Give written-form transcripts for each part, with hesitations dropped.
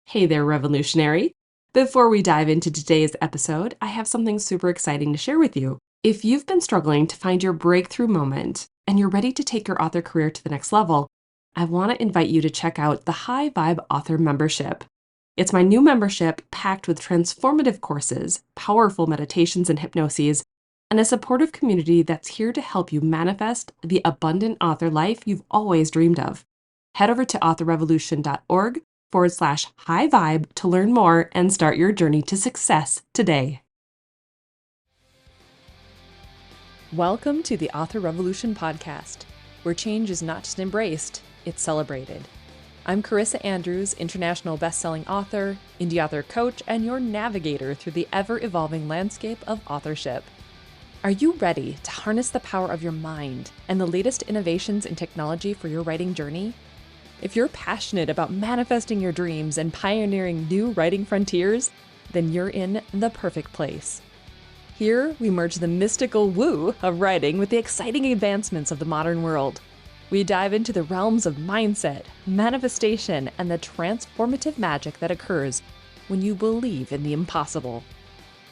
Hey there, Revolutionary. Before we dive into today's episode, I have something super exciting to share with you. If you've been struggling to find your breakthrough moment and you're ready to take your author career to the next level, I want to invite you to check out the High Vibe Author Membership. It's my new membership packed with transformative courses, powerful meditations and hypnoses, and a supportive community that's here to help you manifest the abundant author life you've always dreamed of. Head over to authorrevolution.org/high vibe to learn more and start your journey to success today. Welcome to the Author Revolution podcast, where change is not just embraced, it's celebrated. I'm Carissa Andrews, international best-selling author, indie author coach, and your navigator through the ever-evolving landscape of authorship. Are you ready to harness the power of your mind and the latest innovations in technology for your writing journey? If you're passionate about manifesting your dreams and pioneering new writing frontiers, then you're in the perfect place. Here, we merge the mystical woo of writing with the exciting advancements of the modern world. We dive into the realms of mindset, manifestation, and the transformative magic that occurs when you believe in the impossible.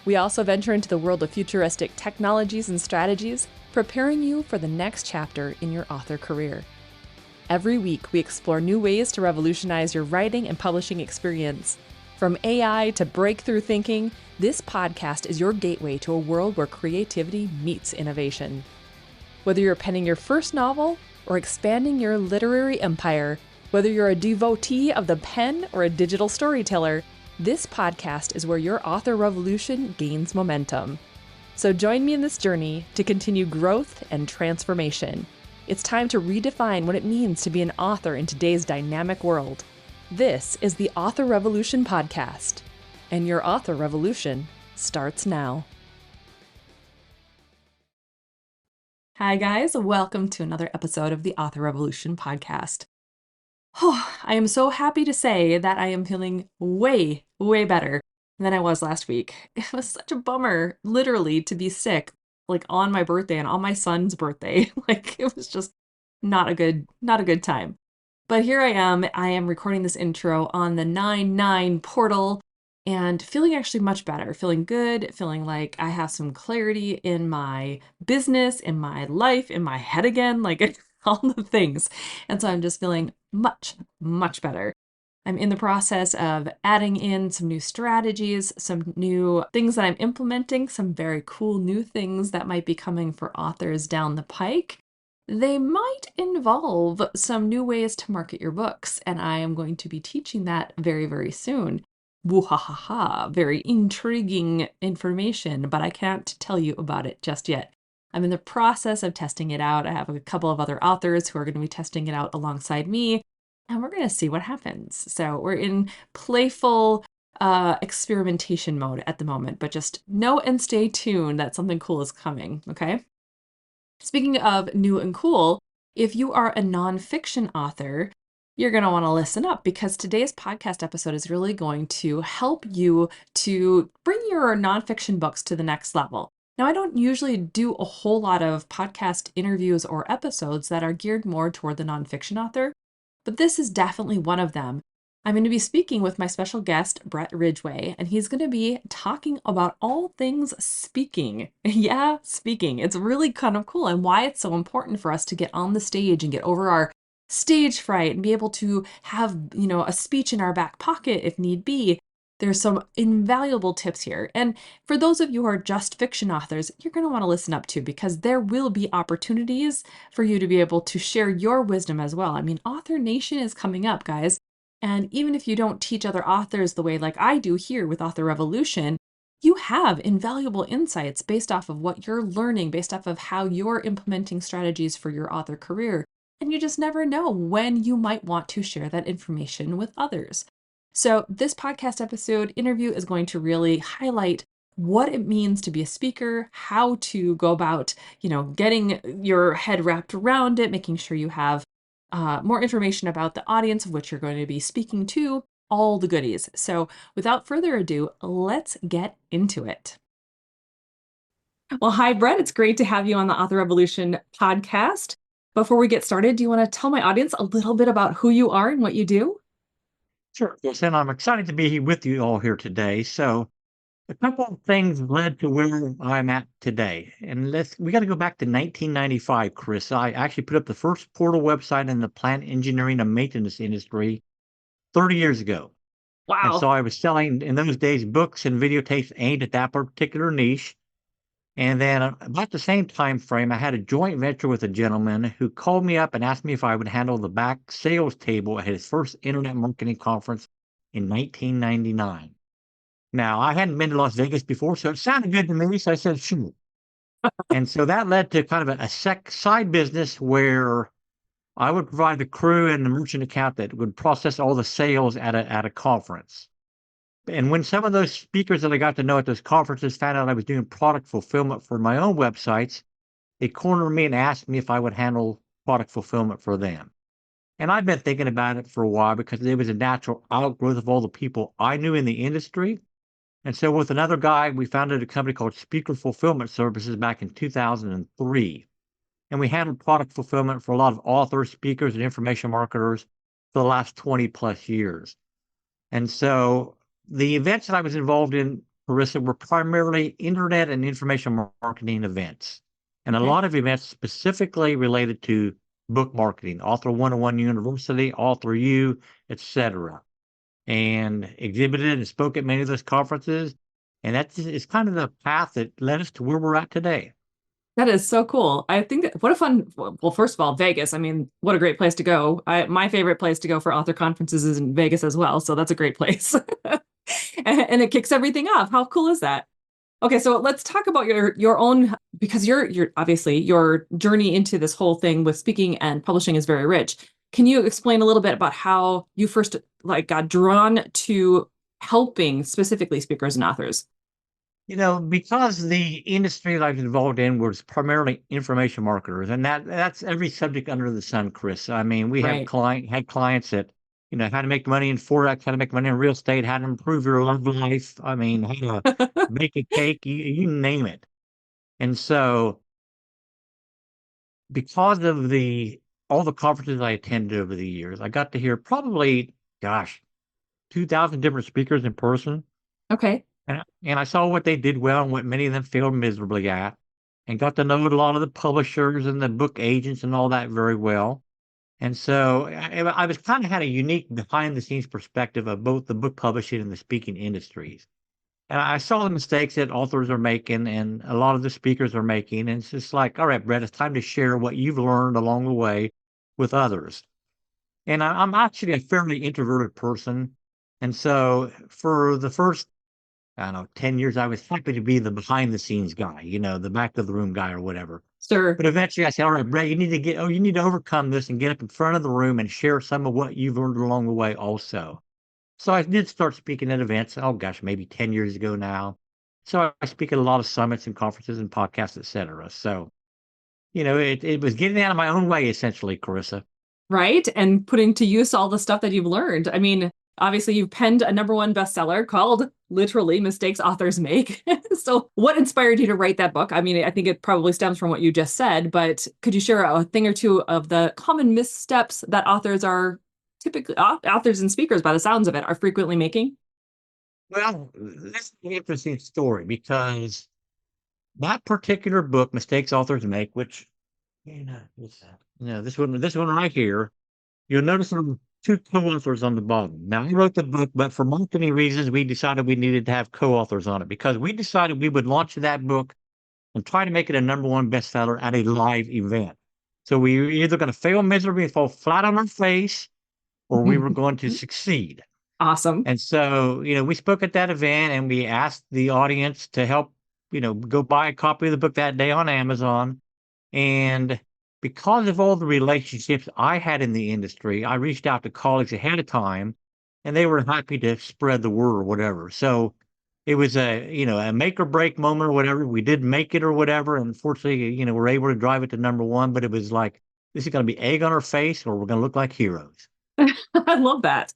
We also venture into the world of futuristic technologies and strategies, preparing you for the next chapter in your author career. Every week, we explore new ways to revolutionize your writing and publishing experience. From AI to breakthrough thinking, this podcast is your gateway to a world where creativity meets innovation. Whether you're penning your first novel or expanding your literary empire, whether you're a devotee of the pen or a digital storyteller, this podcast is where your author revolution gains momentum. So join me in this journey to continue growth and transformation. It's time to redefine what it means to be an author in today's dynamic world. This is the Author Revolution podcast, and your author revolution starts now. Hi, guys. Welcome to another episode of the Author Revolution podcast. Oh, I am so happy to say that I am feeling way better than I was last week. It was such a bummer, literally, to be sick, like on my birthday and on my son's birthday. Like, it was just not a good time. But here I am recording this intro on the 9/9 portal and feeling actually much better, feeling good, feeling like I have some clarity in my business, in my life, in my head again, like all the things. And so I'm just feeling much better. I'm in the process of adding in some new strategies, some new things that I'm implementing, some very cool new things that might be coming for authors down the pike. They might involve some new ways to market your books, and I am going to be teaching that very soon. Woo-ha-ha-ha, very intriguing information, but I can't tell you about it just yet. I'm in the process of testing it out. I have a couple of other authors who are going to be testing it out alongside me, and we're going to see what happens. So we're in playful experimentation mode at the moment, but just know and stay tuned that something cool is coming, okay? Speaking of new and cool, if you are a nonfiction author, you're going to want to listen up because today's podcast episode is really going to help you to bring your nonfiction books to the next level. Now, I don't usually do a whole lot of podcast interviews or episodes that are geared more toward the nonfiction author, but this is definitely one of them. I'm going to be speaking with my special guest, Bret Ridgway, and he's going to be talking about all things speaking. Yeah, speaking. It's really kind of cool and why it's so important for us to get on the stage and get over our stage fright and be able to have, a speech in our back pocket if need be. There's some invaluable tips here. And for those of you who are just fiction authors, you're going to want to listen up too, because there will be opportunities for you to be able to share your wisdom as well. I mean, Author Nation is coming up, guys. And even if you don't teach other authors the way like I do here with Author Revolution, you have invaluable insights based off of what you're learning, based off of how you're implementing strategies for your author career. And you just never know when you might want to share that information with others. So this podcast episode interview is going to really highlight what it means to be a speaker, how to go about, getting your head wrapped around it, making sure you have more information about the audience of which you're going to be speaking to, all the goodies. So without further ado, let's get into it. Well, hi, Bret. It's great to have you on the Author Revolution podcast. Before we get started, do you want to tell my audience a little bit about who you are and what you do? Sure. Yes, and I'm excited to be here with you all here today. So, a couple of things led to where I'm at today. And we got to go back to 1995, Chris. I actually put up the first portal website in the plant engineering and maintenance industry 30 years ago. And so Wow. I was selling in those days books and videotapes aimed at that particular niche. And then about the same time frame, I had a joint venture with a gentleman who called me up and asked me if I would handle the back sales table at his first internet marketing conference in 1999. Now, I hadn't been to Las Vegas before, so it sounded good to me. So I said, sure. And so that led to kind of a side business where I would provide the crew and the merchant account that would process all the sales at a conference. And when some of those speakers that I got to know at those conferences found out I was doing product fulfillment for my own websites, they cornered me and asked me if I would handle product fulfillment for them. And I've been thinking about it for a while because it was a natural outgrowth of all the people I knew in the industry. And so with another guy, we founded a company called Speaker Fulfillment Services back in 2003. And we handled product fulfillment for a lot of authors, speakers, and information marketers for the last 20 plus years. And so the events that I was involved in, Carissa, were primarily internet and information marketing events, and a Okay. lot of events specifically related to book marketing, Author 101 University, Author U, etc., and exhibited and spoke at many of those conferences. And that is kind of the path that led us to where we're at today. That is so cool. I think that what a fun, well, first of all, Vegas. I mean, what a great place to go. My favorite place to go for author conferences is in Vegas as well. So that's a great place. And it kicks everything off. How cool is that? Okay, so let's talk about your own because you're obviously your journey into this whole thing with speaking and publishing is very rich. Can you explain a little bit about how you first like got drawn to helping specifically speakers and authors? Because the industry that I was involved in was primarily information marketers, and that's every subject under the sun, Chris. I mean, we have Right. had clients that, how to make money in Forex, how to make money in real estate, how to improve your love life. I mean, how to make a cake, you name it. And so because of the all the conferences I attended over the years, I got to hear probably, gosh, 2,000 different speakers in person. Okay. And I saw what they did well and what many of them failed miserably at, and got to know a lot of the publishers and the book agents and all that very well. And so I was kind of had a unique behind the scenes perspective of both the book publishing and the speaking industries. And I saw the mistakes that authors are making and a lot of the speakers are making. And it's just like, all right, Brett, it's time to share what you've learned along the way with others. And I'm actually a fairly introverted person. And so for the first, I don't know, 10 years, I was happy to be the behind the scenes guy, the back of the room guy or whatever. Sure. But eventually I said, all right, Brett, you need to overcome this and get up in front of the room and share some of what you've learned along the way also. So I did start speaking at events, oh gosh, maybe 10 years ago now. So I speak at a lot of summits and conferences and podcasts, etc. So, it was getting out of my own way, essentially, Carissa. Right. And putting to use all the stuff that you've learned. I mean, obviously, you've penned a number one bestseller called literally Mistakes Authors Make. So, what inspired you to write that book? I mean, I think it probably stems from what you just said, but could you share a thing or two of the common missteps that authors are typically, authors and speakers, by the sounds of it, are frequently making? Well, this is an interesting story because that particular book, Mistakes Authors Make, which, what's that? This one right here, you'll notice there are two co-authors on the bottom. Now, I wrote the book, but for marketing reasons, we decided we needed to have co-authors on it because we decided we would launch that book and try to make it a number one bestseller at a live event. So we were either going to fail miserably and fall flat on our face, or we were going to succeed. Awesome. And so, we spoke at that event and we asked the audience to help, go buy a copy of the book that day on Amazon. And because of all the relationships I had in the industry, I reached out to colleagues ahead of time and they were happy to spread the word or whatever. So it was a make or break moment or whatever. We did make it or whatever. And fortunately, we're able to drive it to number one, but it was like, this is going to be egg on our face or we're going to look like heroes. I love that.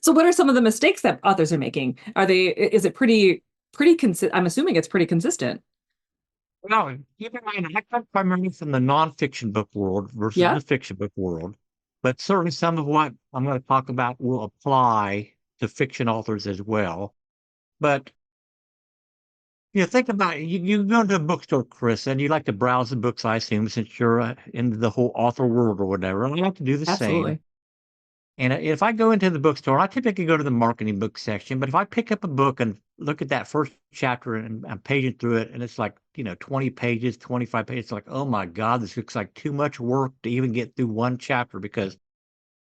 So what are some of the mistakes that authors are making? Is it pretty consistent? I'm assuming it's pretty consistent. Well, keep in mind, I come primarily from the nonfiction book world versus Yeah. the fiction book world. but certainly some of what I'm going to talk about will apply to fiction authors as well. But think about it. You go to a bookstore, Chris, and you like to browse the books, I assume, since you're into the whole author world or whatever. And I like to do the same. Absolutely. And if I go into the bookstore, I typically go to the marketing book section. But if I pick up a book and look at that first chapter and I'm paging through it, and it's like 20 pages, 25 pages, it's like, oh my God, this looks like too much work to even get through one chapter. Because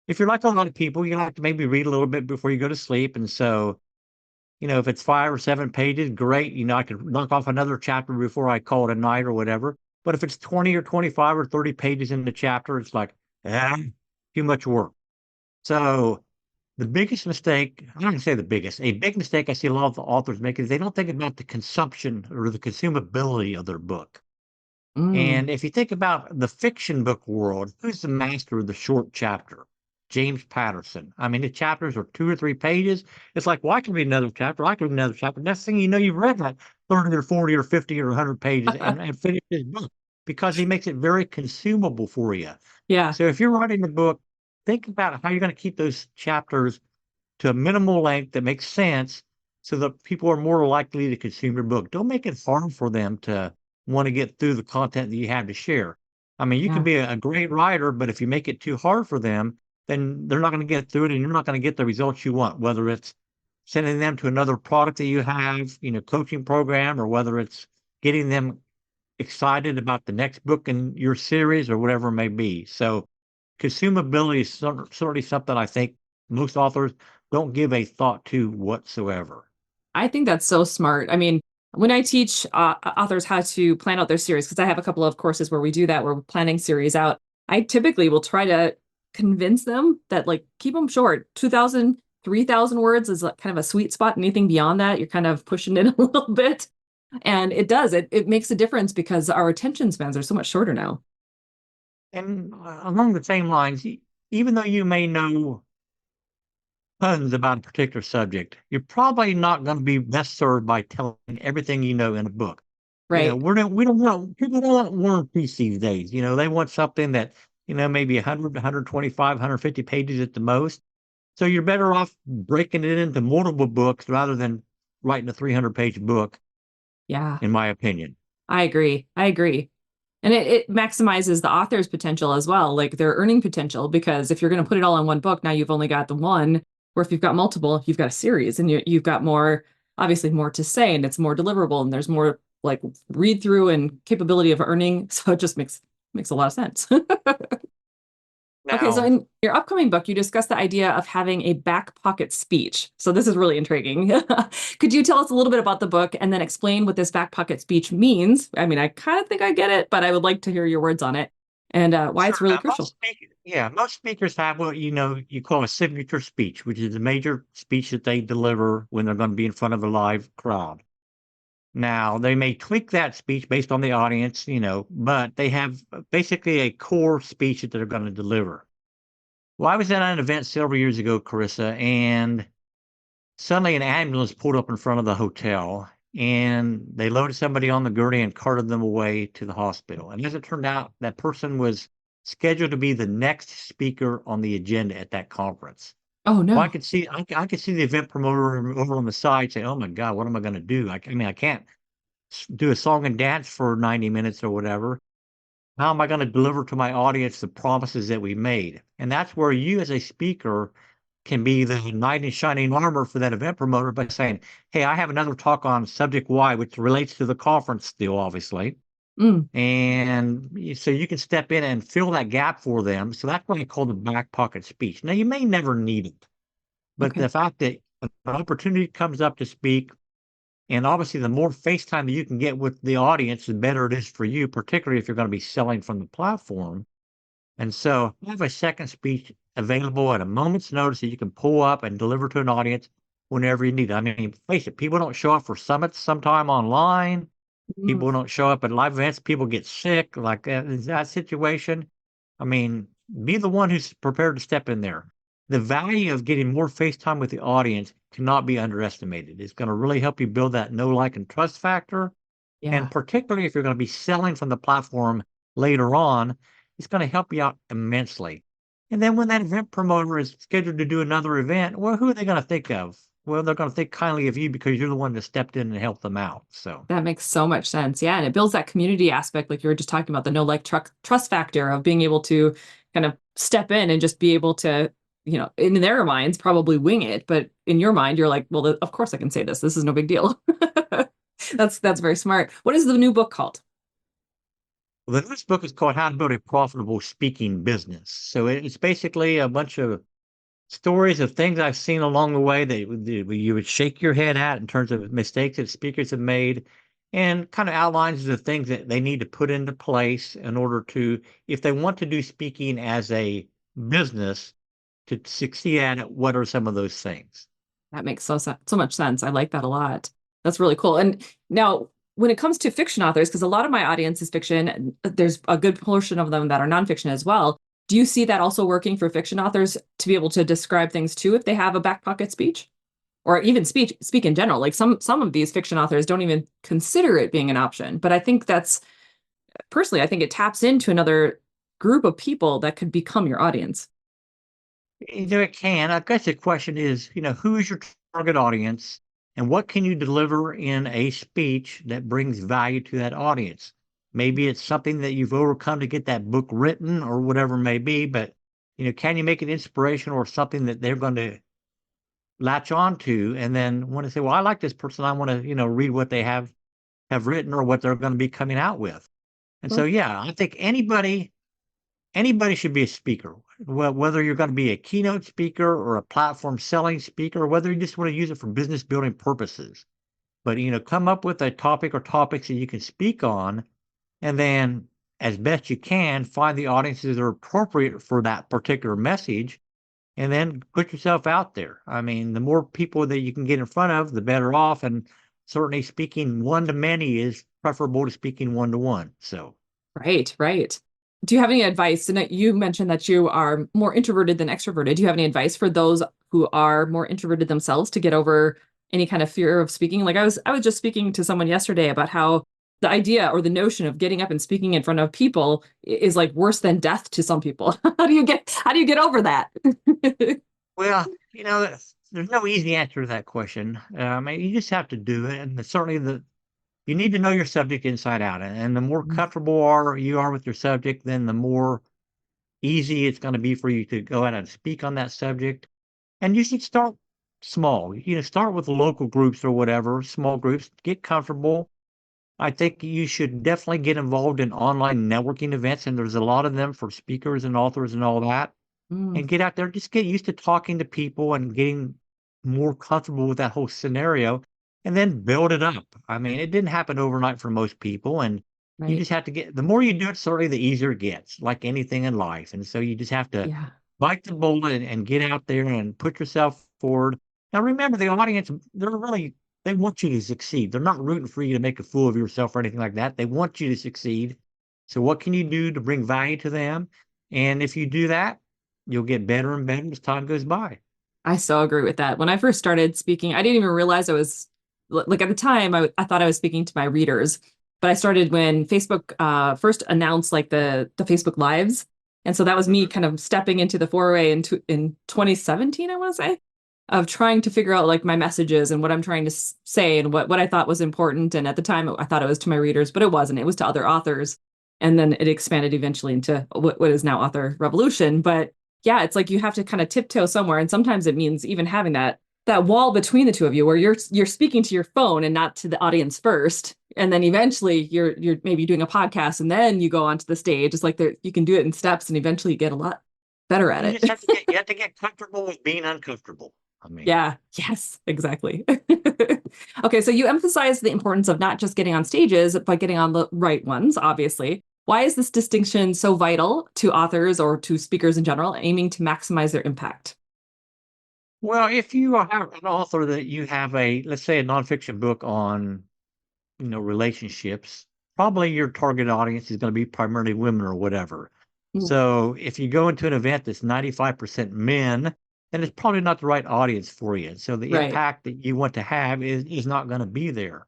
if you're like a lot of people, you like to maybe read a little bit before you go to sleep, and so if it's 5 or 7 pages, great. I could knock off another chapter before I call it a night or whatever. But if it's 20 or 25 or 30 pages in the chapter, it's like, too much work. So the biggest mistake, I'm not going to say the biggest, a big mistake I see a lot of the authors make is they don't think about the consumption or the consumability of their book. Mm, And if you think about the fiction book world, who's the master of the short chapter? James Patterson. I mean, the chapters are 2 or 3 pages. It's like, well, I can read another chapter. I can read another chapter. Next thing you know, you've read like 30 or 40 or 50 or 100 pages and finished his book because he makes it very consumable for you. yeah, So if you're writing a book, think about how you're going to keep those chapters to a minimal length that makes sense so that people are more likely to consume your book. Don't make it hard for them to want to get through the content that you have to share. I mean, you can yeah, be a great writer, but if you make it too hard for them, then they're not going to get through it and you're not going to get the results you want, whether it's sending them to another product that you have, coaching program, or whether it's getting them excited about the next book in your series or whatever it may be. So consumability is certainly something I think most authors don't give a thought to whatsoever. I think that's so smart. I mean, when I teach authors how to plan out their series, because I have a couple of courses where we do that, where we're planning series out, I typically will try to convince them that like keep them short. 2,000, 3,000 words is like kind of a sweet spot. Anything beyond that, you're kind of pushing it a little bit. And it does, it makes a difference because our attention spans are so much shorter now. And along the same lines, even though you may know tons about a particular subject, you're probably not going to be best served by telling everything you know in a book. Right. We don't want people don't want War and Peace these days. They want something that, maybe 100, 125, 150 pages at the most. So you're better off breaking it into multiple books rather than writing a 300-page book, Yeah, in my opinion. I agree. I agree. And it maximizes the author's potential as well, like their earning potential, because if you're going to put it all in one book, now you've only got the one, or if you've got multiple, you've got a series and you've got more, obviously more to say, and it's more deliverable and there's more like read through and capability of earning. So it just makes a lot of sense. Okay, so Now, in your upcoming book, you discuss the idea of having a back pocket speech. So this is really intriguing. Could you tell us a little bit about the book and then explain what this back pocket speech means? I mean, I kind of think I get it, but I would like to hear your words on it and why sure. it's really Now, crucial. most speakers have what you call a signature speech, which is a major speech that they deliver when they're going to be in front of a live crowd. Now, they may tweak that speech based on the audience, but they have basically a core speech that they're going to deliver. Well, I was at an event several years ago, Carissa, and suddenly an ambulance pulled up in front of the hotel and they loaded somebody on the gurney and carted them away to the hospital. And as it turned out, that person was scheduled to be the next speaker on the agenda at that conference. Oh Well, I no. could see I could see the event promoter over on the side saying, "Oh my God, what am I going to do? I mean, I can't do a song and dance for 90 minutes or whatever. How am I going to deliver to my audience the promises that we made?" And that's where you, as a speaker, can be the knight in shining armor for that event promoter by saying, "Hey, I have another talk on subject Y, which relates to the conference still, obviously." Mm, And so you can step in and fill that gap for them. So that's what I call the back pocket speech. Now, you may never need it, but okay. the fact that an opportunity comes up to speak, and obviously the more face time that you can get with the audience, the better it is for you, particularly if you're going to be selling from the platform. And so I have a second speech available at a moment's notice that you can pull up and deliver to an audience whenever you need it. I mean, face it, people don't show up for summits sometime online. Mm, People don't show up at live events. People get sick. Like that situation. I mean, be the one who's prepared to step in there. The value of getting more face time with the audience cannot be underestimated. It's going to really help you build that know, like, and trust factor. And yeah. particularly if you're going to be selling from the platform later on, it's going to help you out immensely. And then when that event promoter is scheduled to do another event, well, who are they going to think of? Well, they're going to think kindly of you because you're the one that stepped in and helped them out. So, That makes so much sense. Yeah. And it builds that community aspect, like you were just talking about, the no like trust factor of being able to kind of step in and just be able to, in their minds, probably wing it. But in your mind, you're like, well, of course I can say this. This is no big deal. That's very smart. What is the new book called? well, the next book is called How to Build a Profitable Speaking Business. So it's basically a bunch of stories of things I've seen along the way that you would shake your head at in terms of mistakes that speakers have made, and kind of outlines the things that they need to put into place in order to, if they want to do speaking as a business, to succeed at it. What are some of those things? That makes so much sense. I like that a lot. That's really cool. And now, when it comes to fiction authors, because a lot of my audience is fiction, there's a good portion of them that are nonfiction as well. Do you see that also working for fiction authors to be able to describe things too if they have a back pocket speech? Or even speak in general? Like some of these fiction authors don't even consider it being an option. But I think that's personally, I think it taps into another group of people that could become your audience. It can. I guess the question is, who is your target audience and what can you deliver in a speech that brings value to that audience? Maybe it's something that you've overcome to get that book written or whatever it may be, but can you make it inspirational or something that they're going to latch on to and then want to say, well, I like this person. I want to, read what they have written or what they're going to be coming out with. And so, Well, yeah, I think anybody should be a speaker. Well, whether you're going to be a keynote speaker or a platform selling speaker, or whether you just want to use it for business building purposes. But come up with a topic or topics that you can speak on, and then as best you can, find the audiences that are appropriate for that particular message, and then put yourself out there. I mean, the more people that you can get in front of, the better off. And certainly speaking one to many is preferable to speaking one to one. So right, right. Do you have any advice? And you mentioned that you are more introverted than extroverted. Do you have any advice for those who are more introverted themselves to get over any kind of fear of speaking? Like I was just speaking to someone yesterday about how the idea or the notion of getting up and speaking in front of people is like worse than death to some people. How do you get over that? well, there's no easy answer to that question. You just have to do it, and certainly you need to know your subject inside out, and the more comfortable you are with your subject, then the more easy it's going to be for you to go out and speak on that subject. And you should start small. Start with local groups or whatever, small groups. Get comfortable. I think you should definitely get involved in online networking events, and there's a lot of them for speakers and authors and all that, Mm, and get out there, just get used to talking to people and getting more comfortable with that whole scenario and then build it up. I mean, it didn't happen overnight for most people. And you right. just have to the more you do it, certainly the easier it gets, like anything in life. And so you just have to Yeah. bite the bullet and get out there and put yourself forward. Now, remember, the audience, they want you to succeed. They're not rooting for you to make a fool of yourself or anything like that. They want you to succeed. So what can you do to bring value to them? And if you do that, you'll get better and better as time goes by. I so agree with that. When I first started speaking, I didn't even realize I was like at the time I thought I was speaking to my readers, but I started when Facebook first announced like the Facebook Lives. And so that was me Mhm. kind of stepping into the foray in 2017, I want to say, of trying to figure out like my messages and what I'm trying to say and what I thought was important. And at the time, I thought it was to my readers, but it wasn't. It was to other authors. And then it expanded eventually into what is now Author Revolution. But yeah, it's like you have to kind of tiptoe somewhere. And sometimes it means even having that wall between the two of you where you're speaking to your phone and not to the audience first. And then eventually you're maybe doing a podcast and then you go onto the stage. It's like you can do it in steps and eventually you get a lot better at You just it. have to get comfortable with being uncomfortable. I mean, Yeah, yes, exactly. Okay, so you emphasize the importance of not just getting on stages, but getting on the right ones, obviously. Why is this distinction so vital to authors or to speakers in general, aiming to maximize their impact? well, if you are an author that you have let's say a nonfiction book on, relationships, probably your target audience is going to be primarily women or whatever. Mm, So if you go into an event that's 95% men, then it's probably not the right audience for you. So the right. impact that you want to have is not going to be there.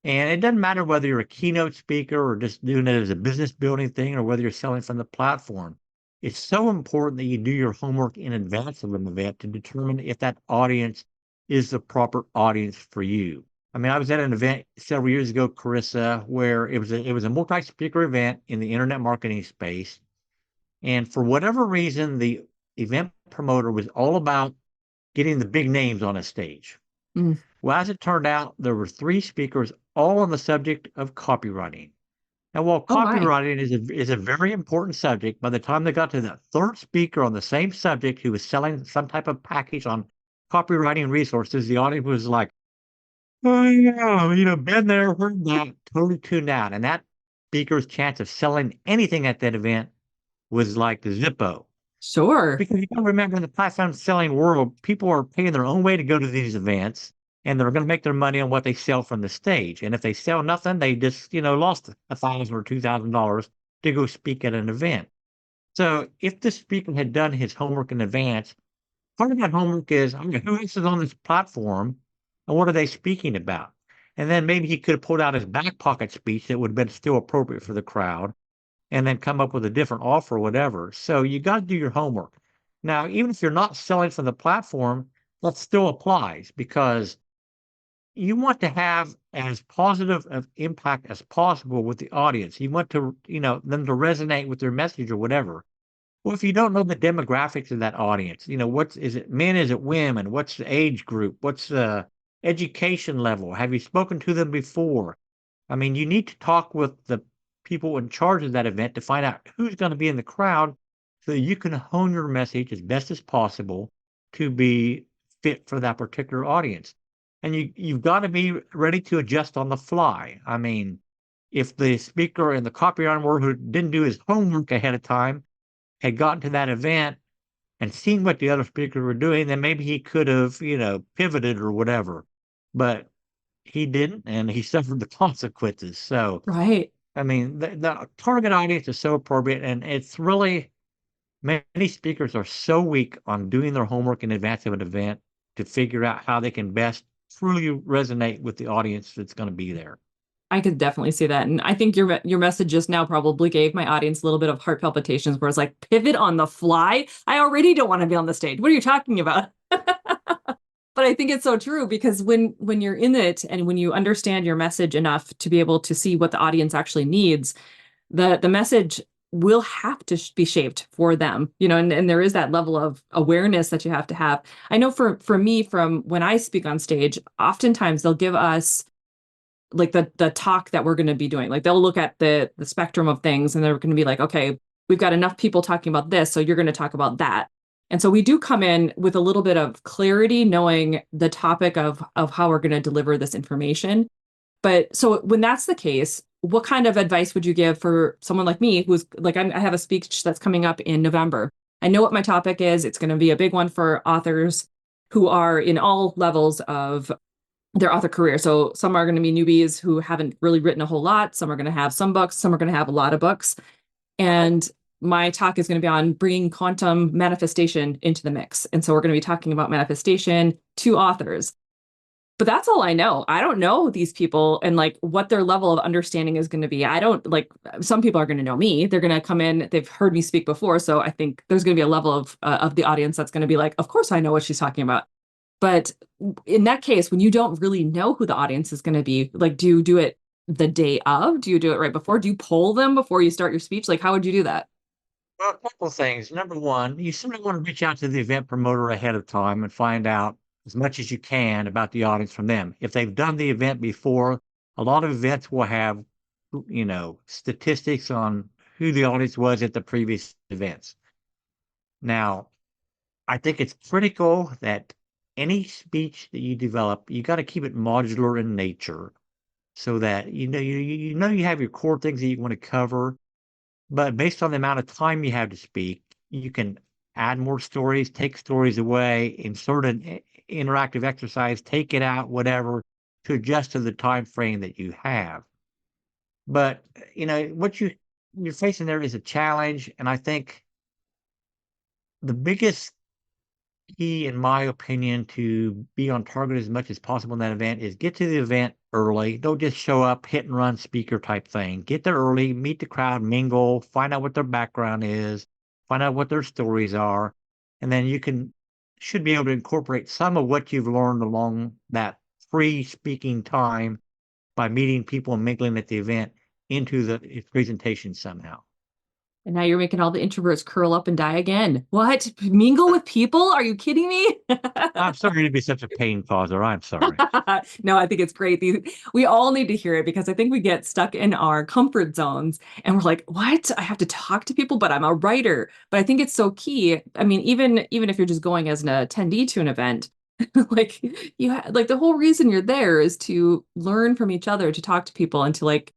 And it doesn't matter whether you're a keynote speaker or just doing it as a business building thing or whether you're selling from the platform. it's so important that you do your homework in advance of an event to determine if that audience is the proper audience for you. I mean, I was at an event several years ago, Carissa, where it was a multi-speaker event in the internet marketing space. And for whatever reason, the event promoter was all about getting the big names on a stage. Mm. Well, as it turned out, there were three speakers all on the subject of copywriting. Now, while Oh my. copywriting is a very important subject, by the time they got to the third speaker on the same subject who was selling some type of package on copywriting resources, the audience was like, "Oh, yeah, been there, heard that," totally tuned out. And that speaker's chance of selling anything at that event was like Zippo. Sure. Because you gotta remember in the platform selling world, people are paying their own way to go to these events, and they're gonna make their money on what they sell from the stage. And if they sell nothing, they just, lost 1,000 or $2,000 to go speak at an event. So if the speaker had done his homework in advance, part of that homework is, okay, who else is on this platform and what are they speaking about? And then maybe he could have pulled out his back pocket speech that would have been still appropriate for the crowd and then come up with a different offer or whatever. So you got to do your homework. Now, even if you're not selling from the platform, that still applies because you want to have as positive of impact as possible with the audience. You want to, them to resonate with their message or whatever. Well, if you don't know the demographics of that audience, is it men, is it women? What's the age group? What's the education level? Have you spoken to them before? I mean, you need to talk with the people in charge of that event to find out who's going to be in the crowd so that you can hone your message as best as possible to be fit for that particular audience. And you've got to be ready to adjust on the fly. I mean, if the speaker and the copywriter who didn't do his homework ahead of time had gotten to that event and seen what the other speakers were doing, then maybe he could have, pivoted or whatever. But he didn't, and he suffered the consequences. So, Right. I mean, the target audience is so appropriate, and it's really many speakers are so weak on doing their homework in advance of an event to figure out how they can best truly resonate with the audience that's going to be there. I could definitely see that. And I think your message just now probably gave my audience a little bit of heart palpitations where it's like pivot on the fly. I already don't want to be on the stage. What are you talking about? But I think it's so true because when you're in it and when you understand your message enough to be able to see what the audience actually needs, the message will have to be shaped for them, and there is that level of awareness that you have to have. I know for me, from when I speak on stage, oftentimes they'll give us like the talk that we're going to be doing. Like they'll look at the spectrum of things and they're going to be like, okay, we've got enough people talking about this, so you're going to talk about that. And so we do come in with a little bit of clarity, knowing the topic of how we're going to deliver this information. But so when that's the case, what kind of advice would you give for someone like me who's like, I have a speech that's coming up in November. I know what my topic is. It's going to be a big one for authors who are in all levels of their author career. So some are going to be newbies who haven't really written a whole lot. Some are going to have some books. Some are going to have a lot of books. And my talk is going to be on bringing quantum manifestation into the mix. And so we're going to be talking about manifestation to authors. But that's all I know. I don't know these people and like what their level of understanding is going to be. I don't like some people are going to know me. They're going to come in. They've heard me speak before. So I think there's going to be a level of the audience that's going to be like, of course I know what she's talking about. But in that case, when you don't really know who the audience is going to be, like, do you do it the day of? Do you do it right before? Do you poll them before you start your speech? Like, how would you do that? Well, a couple of things. Number one, you simply want to reach out to the event promoter ahead of time and find out as much as you can about the audience from them. If they've done the event before, a lot of events will have, statistics on who the audience was at the previous events. Now, I think it's critical that any speech that you develop, you got to keep it modular in nature so that you have your core things that you want to cover, but based on the amount of time you have to speak, you can add more stories, take stories away, insert an interactive exercise, take it out, whatever, to adjust to the time frame that you have. But what you're facing there is a challenge, and I think the biggest key, in my opinion, to be on target as much as possible in that event is get to the event early. Don't just show up, hit and run speaker type thing. Get there early, meet the crowd, mingle, find out what their background is, find out what their stories are, and then should be able to incorporate some of what you've learned along that free speaking time by meeting people and mingling at the event into the presentation somehow. And now you're making all the introverts curl up and die again. What? Mingle with people? Are you kidding me? I'm sorry to be such a pain causer. I'm sorry. No, I think it's great. We all need to hear it because I think we get stuck in our comfort zones and we're like, what? I have to talk to people, but I'm a writer. But I think it's so key. I mean, even if you're just going as an attendee to an event, like like the whole reason you're there is to learn from each other, to talk to people and to like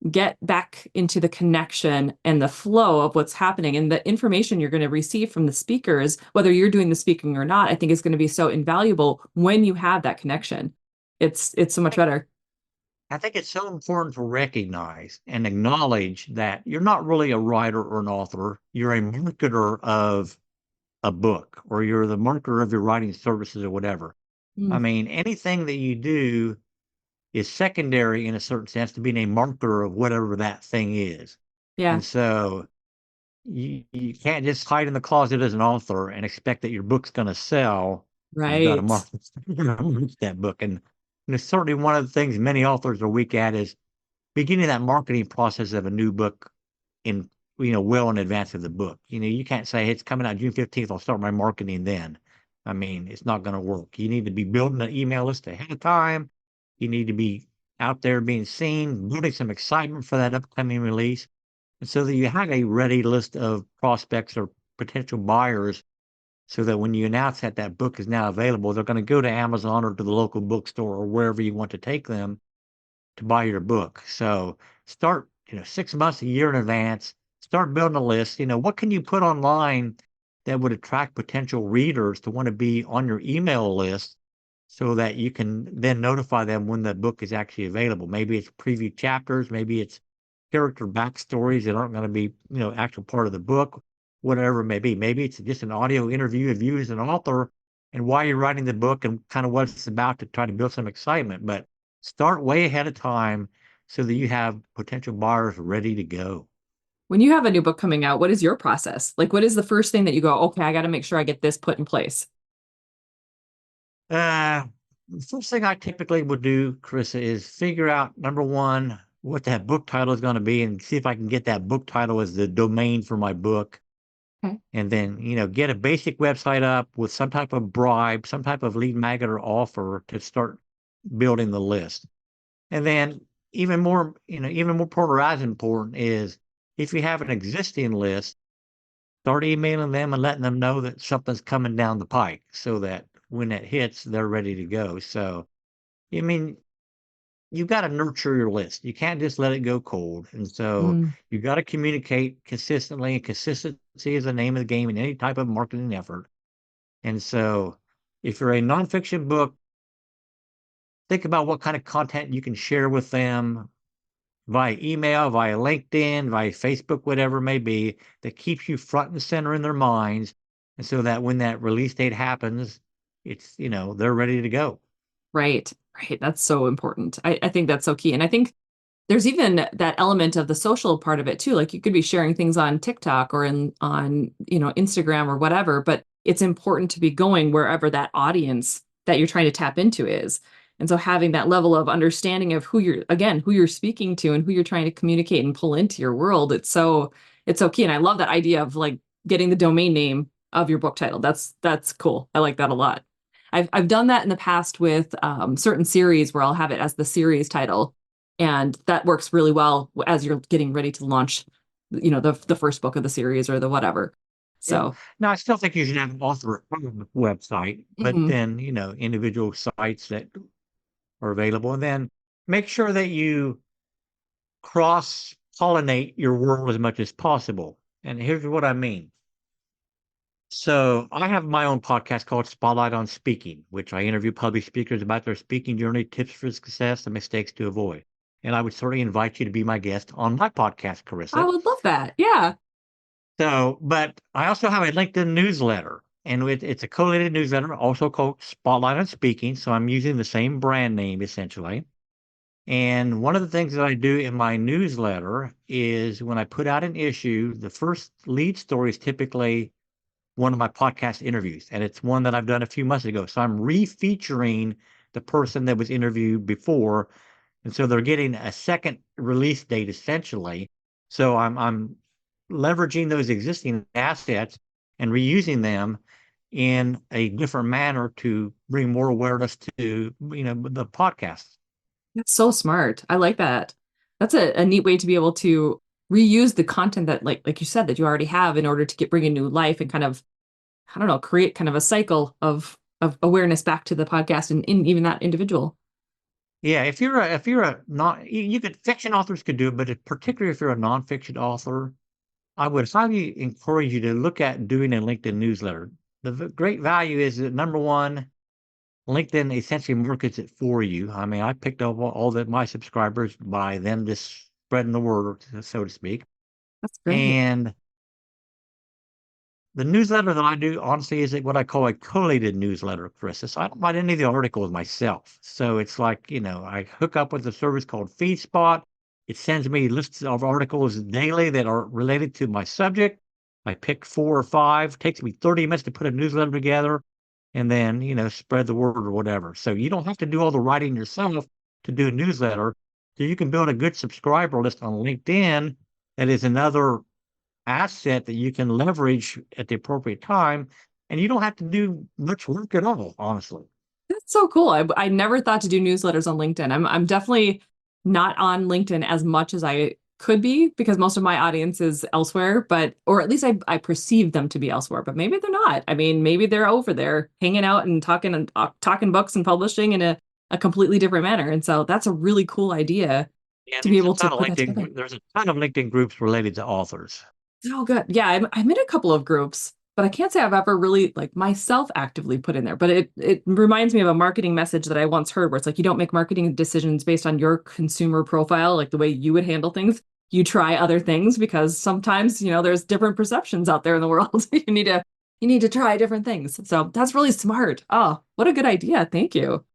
get back into the connection and the flow of what's happening and the information you're going to receive from the speakers, whether you're doing the speaking or not, I think is going to be so invaluable when you have that connection. It's so much better. I think it's so important to recognize and acknowledge that you're not really a writer or an author. You're a marketer of a book, or you're the marketer of your writing services or whatever. I Mm, mean, anything that you do is secondary in a certain sense to being a marketer of whatever that thing is. yeah, And so you can't just hide in the closet as an author and expect that your book's going to sell. You've got to right. market that book. And it's certainly one of the things many authors are weak at is beginning that marketing process of a new book in, well in advance of the book. You can't say, hey, it's coming out June 15th. I'll start my marketing then. I mean, it's not going to work. You need to be building an email list ahead of time. You need to be out there being seen, building some excitement for that upcoming release. And so that you have a ready list of prospects or potential buyers so that when you announce that that book is now available, they're going to go to Amazon or to the local bookstore or wherever you want to take them to buy your book. So start, 6 months, a year in advance, start building a list. What can you put online that would attract potential readers to want to be on your email list so that you can then notify them when the book is actually available. Maybe it's preview chapters, maybe it's character backstories that aren't going to be, actual part of the book, whatever it may be. Maybe it's just an audio interview of you as an author and why you're writing the book and kind of what it's about to try to build some excitement. But start way ahead of time so that you have potential buyers ready to go. When you have a new book coming out, what is your process? Like, what is the first thing that you go, okay, I got to make sure I get this put in place? Uh, the first thing I typically would do, Carissa, is figure out number one, what that book title is going to be and see if I can get that book title as the domain for my book. Okay. And then, get a basic website up with some type of bribe, some type of lead magnet or offer to start building the list. And then even more important or as important is if you have an existing list, start emailing them and letting them know that something's coming down the pike so that when it hits, they're ready to go. So, I mean, you've got to nurture your list. You can't just let it go cold. And so Mm, you've got to communicate consistently. And consistency is the name of the game in any type of marketing effort. And so if you're a nonfiction book, think about what kind of content you can share with them via email, via LinkedIn, via Facebook, whatever it may be, that keeps you front and center in their minds. And so that when that release date happens, it's, they're ready to go. right, right. That's so important. I think that's so key. And I think there's even that element of the social part of it too. Like you could be sharing things on TikTok or on, Instagram or whatever, but it's important to be going wherever that audience that you're trying to tap into is. And so having that level of understanding of who you're speaking to and who you're trying to communicate and pull into your world, it's so key. And I love that idea of like getting the domain name of your book title. That's cool. I like that a lot. I've done that in the past with certain series where I'll have it as the series title, and that works really well as you're getting ready to launch, the first book of the series or the whatever. Yeah. So, Now, I still think you should have an author website, but mhm, then, individual sites that are available. And then make sure that you cross pollinate your world as much as possible. And here's what I mean. So I have my own podcast called Spotlight on Speaking, which I interview public speakers about their speaking journey, tips for success, and mistakes to avoid. And I would certainly invite you to be my guest on my podcast, I Carissa. would love that. Yeah. So, but I also have a LinkedIn newsletter, and it's a collated newsletter, also called Spotlight on Speaking. So I'm using the same brand name essentially. And one of the things that I do in my newsletter is when I put out an issue, the first lead story is typically one of my podcast interviews, and it's one that I've done a few months ago. So I'm refeaturing the person that was interviewed before, and so they're getting a second release date essentially. So I'm leveraging those existing assets and reusing them in a different manner to bring more awareness to the podcast. That's so smart. I like that. That's a neat way to be able to reuse the content that like you said that you already have in order to bring a new life and kind of, I don't know, create kind of a cycle of awareness back to the podcast and in even that individual. Yeah, if you're a not you could fiction authors could do it, but particularly if you're a nonfiction author, I would highly encourage you to look at doing a LinkedIn newsletter. The great value is that number one, LinkedIn essentially markets it for you. I mean, I picked up all my subscribers by them just spreading the word, so to speak. That's great. And the newsletter that I do, honestly, is what I call a collated newsletter, Chris. So I don't write any of the articles myself. So it's like, I hook up with a service called FeedSpot. It sends me lists of articles daily that are related to my subject. I pick 4 or 5. It takes me 30 minutes to put a newsletter together and then, spread the word or whatever. So you don't have to do all the writing yourself to do a newsletter. So you can build a good subscriber list on LinkedIn. That is another asset that you can leverage at the appropriate time, and you don't have to do much work at all, honestly. That's so cool. I never thought to do newsletters on LinkedIn. I'm definitely not on LinkedIn as much as I could be because most of my audience is elsewhere, but or at least I perceive them to be elsewhere, but maybe they're not. I mean, maybe they're over there hanging out and talking books and publishing in a completely different manner. And so that's a really cool idea Yeah, to be able to put that together. there's a ton of LinkedIn groups related to authors. Oh, good. Yeah, I'm in a couple of groups, but I can't say I've ever really like myself actively put in there. But it reminds me of a marketing message that I once heard where it's like you don't make marketing decisions based on your consumer profile, like the way you would handle things. You try other things because sometimes, there's different perceptions out there in the world. You need to try different things. So that's really smart. Oh, what a good idea. Thank you.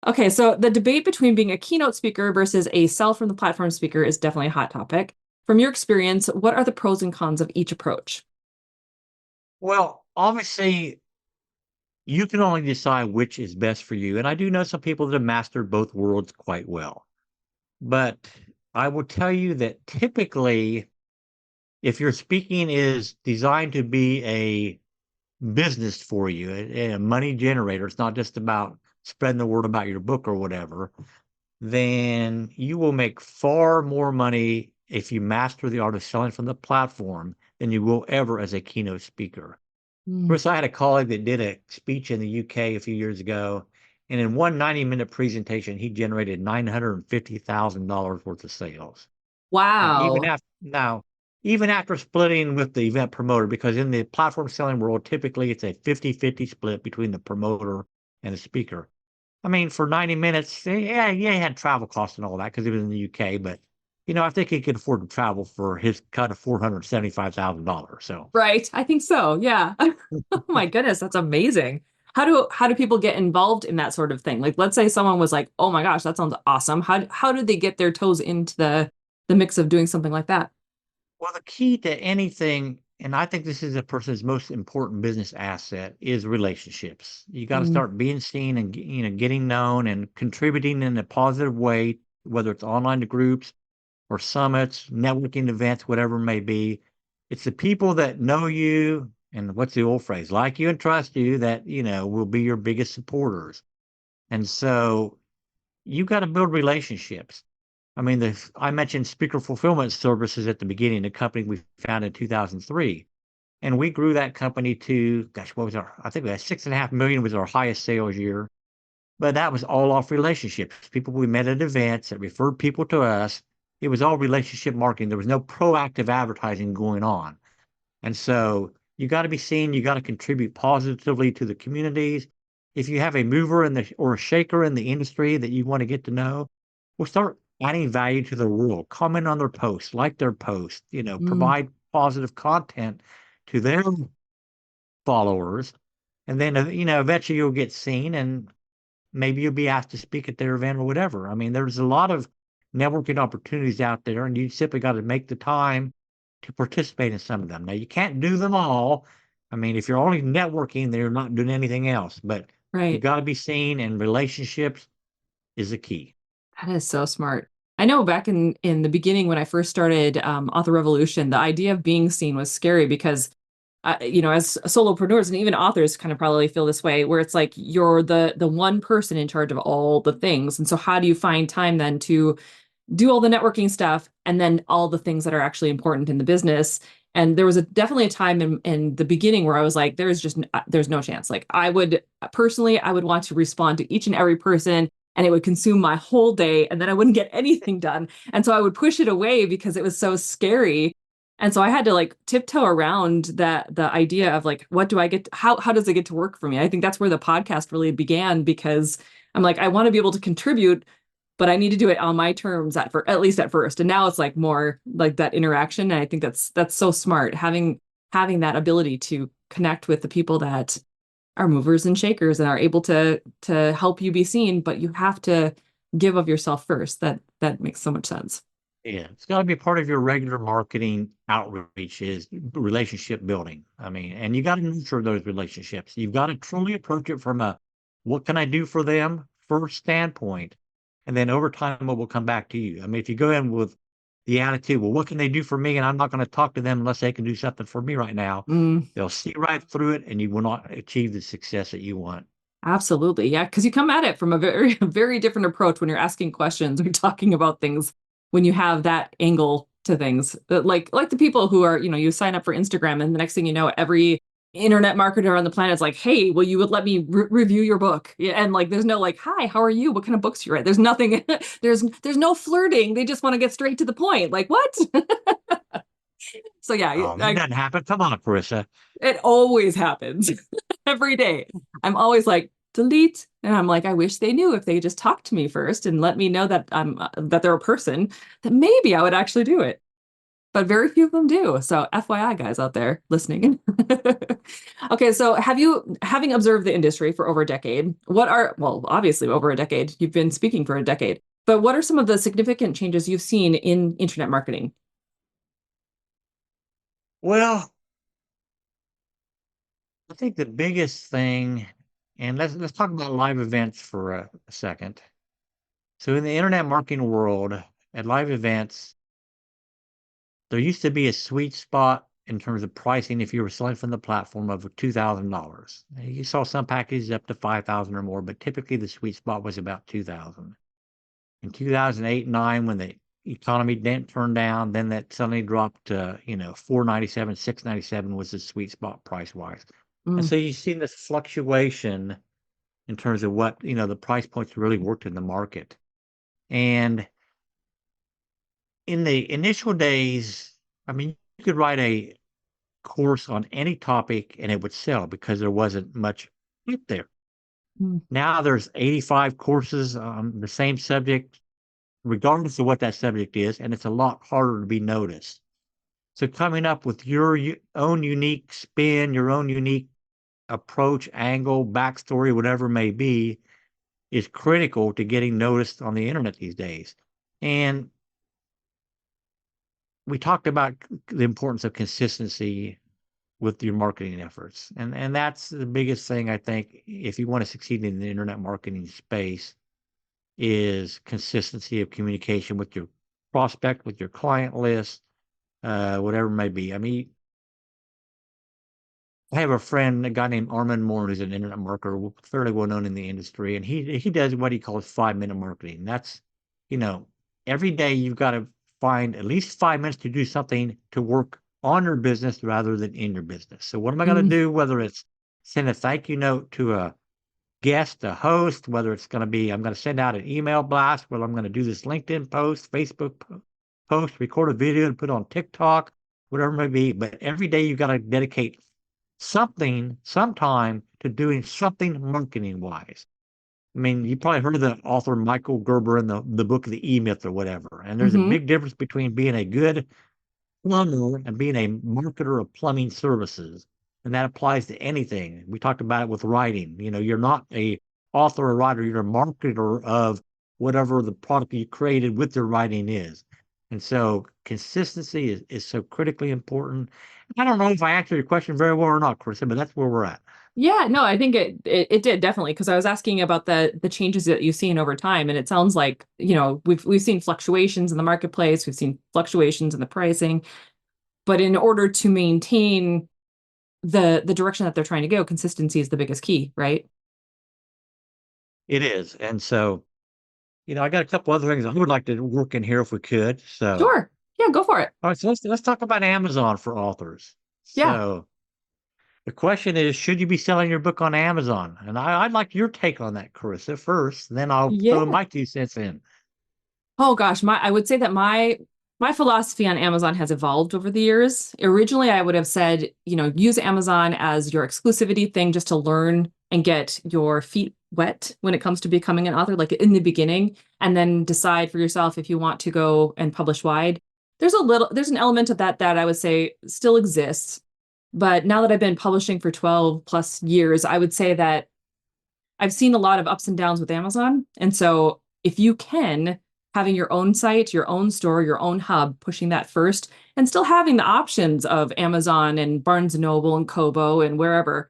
Okay, so the debate between being a keynote speaker versus a sell from the platform speaker is definitely a hot topic. From your experience, what are the pros and cons of each approach? Well, obviously, you can only decide which is best for you. And I do know some people that have mastered both worlds quite well. But I will tell you that typically, if your speaking is designed to be a business for you, a money generator, it's not just about spreading the word about your book or whatever, then you will make far more money if you master the art of selling from the platform than you will ever as a keynote speaker. Of Mm. course, I had a colleague that did a speech in the UK a few years ago, and in one 90-minute presentation, he generated $950,000 worth of sales. Now, Wow. even after splitting with the event promoter, because in the platform selling world, typically it's a 50-50 split between the promoter and the speaker. I mean, for 90 minutes, yeah, he had travel costs and all that because he was in the UK, but I think he could afford to travel for his cut of $475,000. So, Right. I think so. Yeah. Oh my goodness, that's amazing. How do people get involved in that sort of thing? Like let's say someone was like, "Oh my gosh, that sounds awesome." How did they get their toes into the mix of doing something like that? well, the key to anything, and I think this is a person's most important business asset, is relationships. You got to Mm. start being seen and getting known and contributing in a positive way, whether it's online to groups or summits, networking events, whatever it may be. It's the people that know you and what's the old phrase, like you and trust you, that, will be your biggest supporters. And so you got to build relationships. I mean, I mentioned Speaker Fulfillment Services at the beginning, the company we founded in 2003. And we grew that company to, gosh, what was I think we had 6.5 million was our highest sales year. But that was all off relationships. People we met at events that referred people to us. It was all relationship marketing. There was no proactive advertising going on. And so you got to be seen. You got to contribute positively to the communities. If you have a mover or a shaker in the industry that you want to get to know, well, start adding value to their world. Comment on their posts, like their posts. Mm. Provide positive content to their followers, and then eventually you'll get seen, and maybe you'll be asked to speak at their event or whatever. I mean, there's a lot of networking opportunities out there, and you simply got to make the time to participate in some of them. Now, you can't do them all. I mean, if you're only networking, then you're not doing anything else. But you Right. got to be seen, and relationships is the key. That is so smart. I know back in the beginning when I first started Author Revolution, the idea of being seen was scary because as solopreneurs and even authors kind of probably feel this way, where it's like you're the one person in charge of all the things. And so how do you find time then to do all the networking stuff and then all the things that are actually important in the business? And there was definitely a time in the beginning where I was like, there's no chance. Like I would want to respond to each and every person, and it would consume my whole day, and then I wouldn't get anything done. And so I would push it away because it was so scary. And so I had to like tiptoe around the idea of like, what do I get? How does it get to work for me? I think that's where the podcast really began, because I'm like, I want to be able to contribute, but I need to do it on my terms at least at first. And now it's like more like that interaction. And I think that's so smart, having that ability to connect with the people that are movers and shakers and are able to help you be seen, but you have to give of yourself first. That makes so much sense. Yeah, it's got to be a part of your regular marketing outreach is relationship building. I mean, and you got to nurture those relationships. You've got to truly approach it from a what can I do for them first standpoint, and then over time it will come back to you. I mean, if you go in with the attitude, well, what can they do for me, and I'm not going to talk to them unless they can do something for me right now, Mm. they'll see right through it, and you will not achieve the success that you want. Absolutely. Yeah. Because you come at it from a very, very different approach when you're asking questions or talking about things, when you have that angle to things. Like the people who are, you sign up for Instagram, and the next thing you know, every internet marketer on the planet is like, hey, well, you would let me review your book. Yeah. And like, there's no like, hi, how are you? What kind of books you write? There's nothing, there's no flirting. They just want to get straight to the point. Like, what? So yeah, Oh, that doesn't happen. Come on, Carissa. it always happens every day. I'm always like, delete. And I'm like, I wish they knew, if they just talked to me first and let me know that that they're a person, that maybe I would actually do it. But very few of them do. So FYI, guys out there listening. Okay, so having observed the industry for over a decade, well, obviously over a decade, you've been speaking for a decade, but what are some of the significant changes you've seen in internet marketing? Well, I think the biggest thing, and let's talk about live events for a second. So in the internet marketing world, at live events, there used to be a sweet spot in terms of pricing if you were selling from the platform of $2,000. You saw some packages up to 5,000 or more, but typically the sweet spot was about 2,000. In 2008, 9, when the economy didn't turn down, then that suddenly dropped to, 497, 697 was the sweet spot price wise. And Mm, so you've seen this fluctuation in terms of what, the price points really worked in the market. And in the initial days, I mean, you could write a course on any topic and it would sell because there wasn't much out there. mm, Now there's 85 courses on the same subject, regardless of what that subject is, and it's a lot harder to be noticed. So coming up with your own unique spin, your own unique approach, angle, backstory, whatever it may be, is critical to getting noticed on the internet these days. And we talked about the importance of consistency with your marketing efforts. And that's the biggest thing I think if you want to succeed in the internet marketing space is consistency of communication with your prospect, with your client list, whatever it may be. I mean, I have a friend, a guy named Armand Moore, who's an internet marketer, fairly well known in the industry, and he does what he calls 5 minute marketing. That's, you know, every day you've got to find at least 5 minutes to do something to work on your business rather than in your business. So what am I going to mm. do? Whether it's send a thank you note to a guest, a host, whether it's going to be I'm going to send out an email blast, whether I'm going to do this LinkedIn post, Facebook post, record a video and put it on TikTok, whatever it may be. But every day you've got to dedicate something, sometime to doing something marketing wise. I mean, you probably heard of the author Michael Gerber in the book of the E Myth or whatever. And there's a Hmm. big difference between being a good plumber and being a marketer of plumbing services. And that applies to anything. We talked about it with writing. You're not a author or writer, you're a marketer of whatever the product you created with your writing is. And so consistency is so critically important. I don't know if I answered your question very well or not, Chris, but that's where we're at. Yeah, no, I think it did definitely because I was asking about the changes that you've seen over time, and it sounds like, we've seen fluctuations in the marketplace, we've seen fluctuations in the pricing, but in order to maintain the direction that they're trying to go, consistency is the biggest key, right? It is. And so, I got a couple other things I would like to work in here if we could. So, Sure. Yeah, go for it. all right, so let's talk about Amazon for authors. Yeah. So the question is, should you be selling your book on Amazon? And I'd like your take on that, Carissa, first, then I'll throw Yeah. my 2 cents in. Oh gosh, I would say that my philosophy on Amazon has evolved over the years. Originally, I would have said, use Amazon as your exclusivity thing just to learn and get your feet wet when it comes to becoming an author, like in the beginning, and then decide for yourself if you want to go and publish wide. There's an element of that I would say still exists. But now that I've been publishing for 12 plus years, I would say that I've seen a lot of ups and downs with Amazon. And so if you can, having your own site, your own store, your own hub, pushing that first, and still having the options of Amazon and Barnes and Noble and Kobo and wherever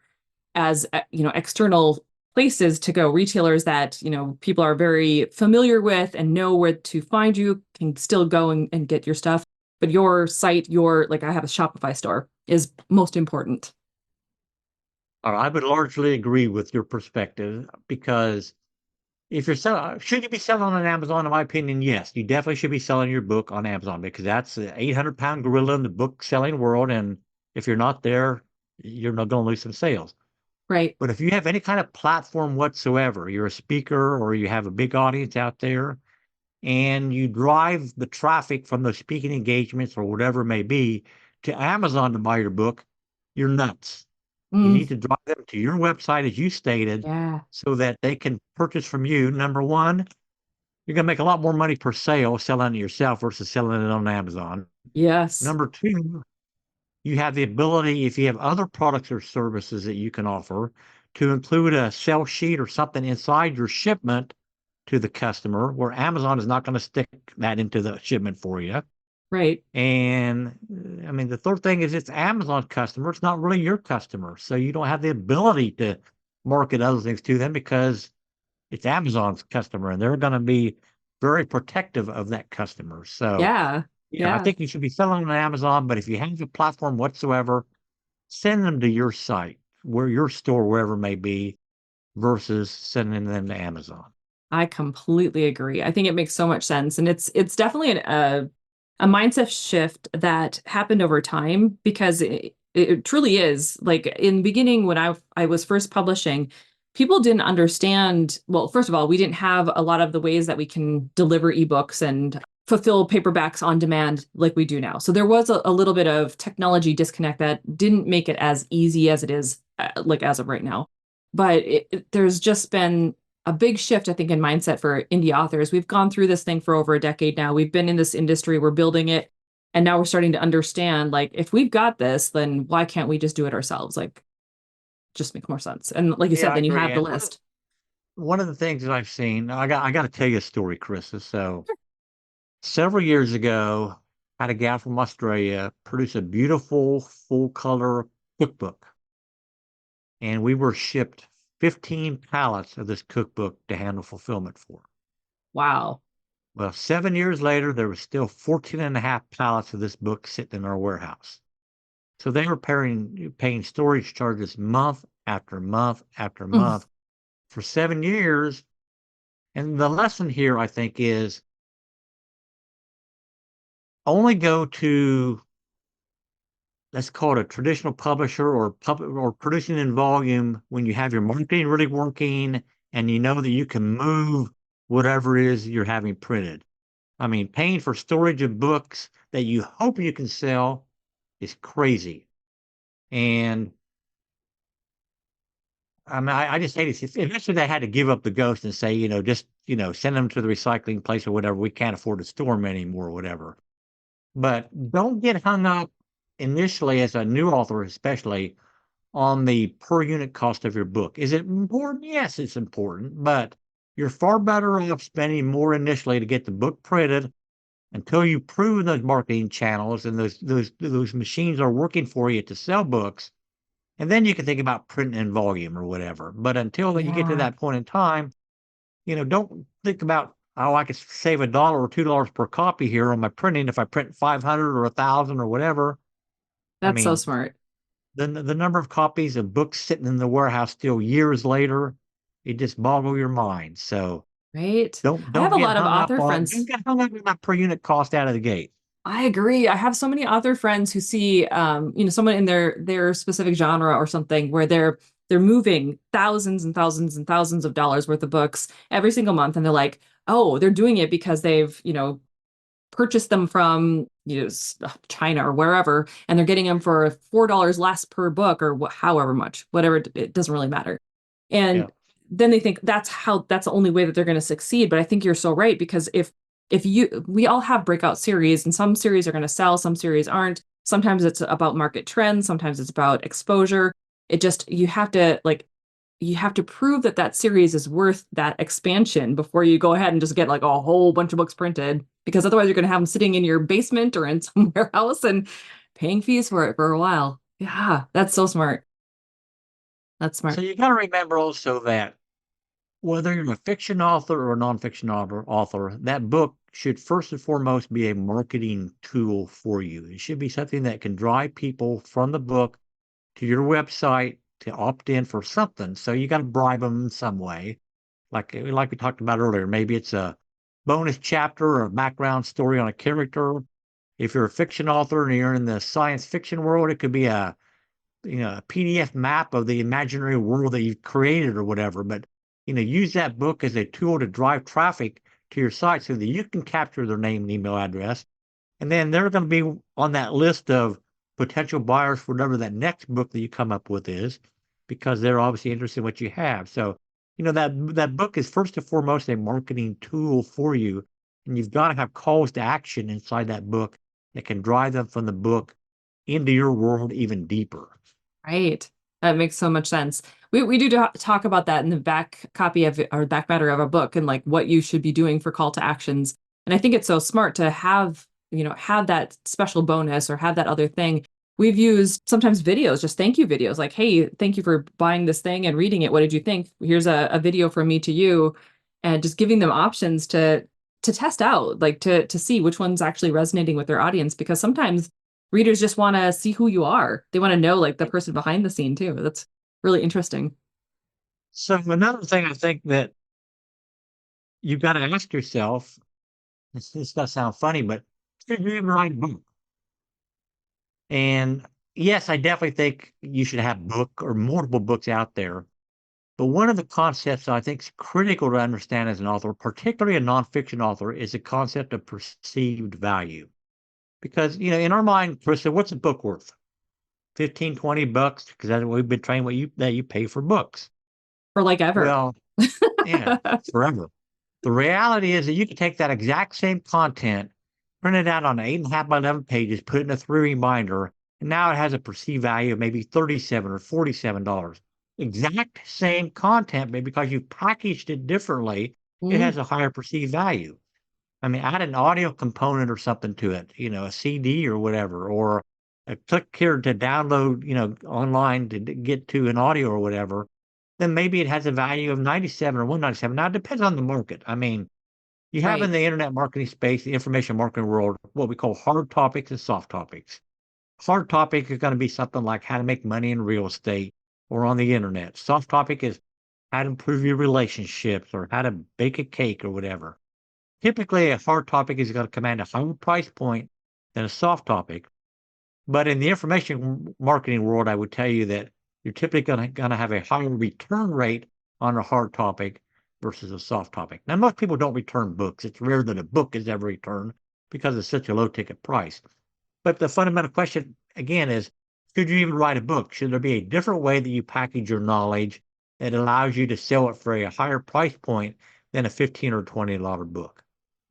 as external places to go, retailers that people are very familiar with and know where to find you, can still go and get your stuff. But your site, like I have a Shopify store, is most important. I would largely agree with your perspective because if you're selling, should you be selling on Amazon? In my opinion, yes, you definitely should be selling your book on Amazon because that's the 800-pound gorilla in the book selling world. And if you're not there, you're not going to lose some sales. Right. But if you have any kind of platform whatsoever, you're a speaker or you have a big audience out there and you drive the traffic from those speaking engagements or whatever it may be to Amazon to buy your book, you're nuts. You Mm, need to drive them to your website, as you stated, yeah. so that they can purchase from you. Number one, you're going to make a lot more money per sale selling it yourself versus selling it on Amazon. Yes. Number two, you have the ability, if you have other products or services that you can offer, to include a sell sheet or something inside your shipment to the customer, where Amazon is not going to stick that into the shipment for you. Right. And I mean, the third thing is it's Amazon customer. It's not really your customer. So you don't have the ability to market other things to them because it's Amazon's customer and they're going to be very protective of that customer. So, Yeah. I Yeah. think you should be selling on Amazon, but if you have a platform whatsoever, send them to your site, where your store, wherever it may be, versus sending them to Amazon. I completely agree. I think it makes so much sense. And it's definitely a mindset shift that happened over time because it truly is. Like in the beginning, when I was first publishing, people didn't understand. Well, first of all, we didn't have a lot of the ways that we can deliver ebooks and fulfill paperbacks on demand like we do now. So there was a little bit of technology disconnect that didn't make it as easy as it is like as of right now. But there's just been a big shift, I think, in mindset for indie authors. We've gone through this thing for over a decade now. We've been in this industry, we're building it, and now we're starting to understand, like, if we've got this, then why can't we just do it ourselves? Like, just make more sense. And like you Yeah, said, I then you agree. have the And list. one of the things that I've seen, I got to tell you a story, Krista. So several years ago, I had a gal from Australia produce a beautiful full color cookbook, and we were shipped 15 pallets of this cookbook to handle fulfillment for. Wow. Well, 7 years later, there was still 14 and a half pallets of this book sitting in our warehouse. So they were paying storage charges month after month after Mm, month for 7 years. And the lesson here, I think, is only go to, let's call it a traditional publisher or producing in volume when you have your marketing really working and you know that you can move whatever it is you're having printed. I mean, paying for storage of books that you hope you can sell is crazy. And I mean, I just hate it. Eventually, they had to give up the ghost and say, just, send them to the recycling place or whatever. We can't afford to store them anymore or whatever. But don't get hung up initially as a new author, especially on the per unit cost of your book. Is it important? Yes, it's important, but you're far better off spending more initially to get the book printed until you prove those marketing channels and those machines are working for you to sell books. And then you can think about printing in volume or whatever. But until you get to Yeah, that point in time, don't think about, oh, I could save $1 or $2 per copy here on my printing if I print 500 or 1,000 or whatever. I that's so mean, smart. the number of copies of books sitting in the warehouse still years later, it just boggle your mind. So Right. don't I have don't a get lot of hung up author on friends. don't get hung up on that per unit cost out of the gate. I agree. I have so many author friends who see, someone in their specific genre or something where they're moving thousands and thousands and thousands of dollars worth of books every single month, and they're like, oh, they're doing it because they've, purchased them from, China or wherever, and they're getting them for $4 less per book or however much, whatever. It doesn't really matter. Yeah. And then they think that's the only way that they're going to succeed. But I think you're so right, because if you we all have breakout series, and some series are going to sell, some series aren't. Sometimes it's about market trends, sometimes it's about exposure. It just you have to prove that that series is worth that expansion before you go ahead and just get like a whole bunch of books printed, because otherwise you're going to have them sitting in your basement or in some warehouse and paying fees for it for a while. Yeah, that's so smart. That's So smart. you got to remember also that whether you're a fiction author or a nonfiction author, that book should first and foremost be a marketing tool for you. It should be something that can drive people from the book to your website to opt in for something. So you got to bribe them in some way, like we talked about earlier. Maybe it's a bonus chapter or a background story on a character. If you're a fiction author and you're in the science fiction world, it could be a PDF map of the imaginary world that you've created or whatever. But use that book as a tool to drive traffic to your site so that you can capture their name and email address, and then they're going to be on that list of potential buyers for whatever that next book that you come up with is, because they're obviously interested in what you have. So, that book is first and foremost a marketing tool for you, and you've got to have calls to action inside that book that can drive them from the book into your world even deeper. Right. That makes so much sense. We do talk about that in the back copy of or back matter of a book, and like what you should be doing for call to actions. And I think it's so smart to have that special bonus or have that other thing. We've used sometimes videos, just thank you videos, like, hey, thank you for buying this thing and reading it. What did you think? Here's a video from me to you, and just giving them options to test out, like to see which one's actually resonating with their audience, because sometimes readers just want to see who you are. They want to know like the person behind the scene too. That's really interesting. So another thing I think that you've got to ask yourself, this does sound funny, but should you even write a book? And yes, I definitely think you should have book or multiple books out there. But one of the concepts I think is critical to understand as an author, particularly a nonfiction author, is the concept of perceived value. Because, in our mind, Krista, what's a book worth? 15, $20, because that's what we've been trained that you pay for books. For like ever. Well, yeah, forever. The reality is that you can take that exact same content, print it out on 8.5 by 11 pages, put it in a 3-ring binder, and now it has a perceived value of maybe $37 or $47. Exact same content, but because you packaged it differently, it Mm, has a higher perceived value. I mean, add an audio component or something to it, a CD or whatever, or a click here to download, online to get to an audio or whatever, then maybe it has a value of 97 or 197. Now, it depends on the market. I mean, you have in right. the internet marketing space, the information marketing world, what we call hard topics and soft topics. Hard topic is going to be something like how to make money in real estate or on the internet. Soft topic is how to improve your relationships or how to bake a cake or whatever. Typically, a hard topic is going to command a higher price point than a soft topic. But in the information marketing world, I would tell you that you're typically going to have a higher return rate on a hard topic versus a soft topic. Now, most people don't return books. It's rare that a book is ever returned because it's such a low ticket price. But the fundamental question, again, is should you even write a book? Should there be a different way that you package your knowledge that allows you to sell it for a higher price point than a $15 or $20 book?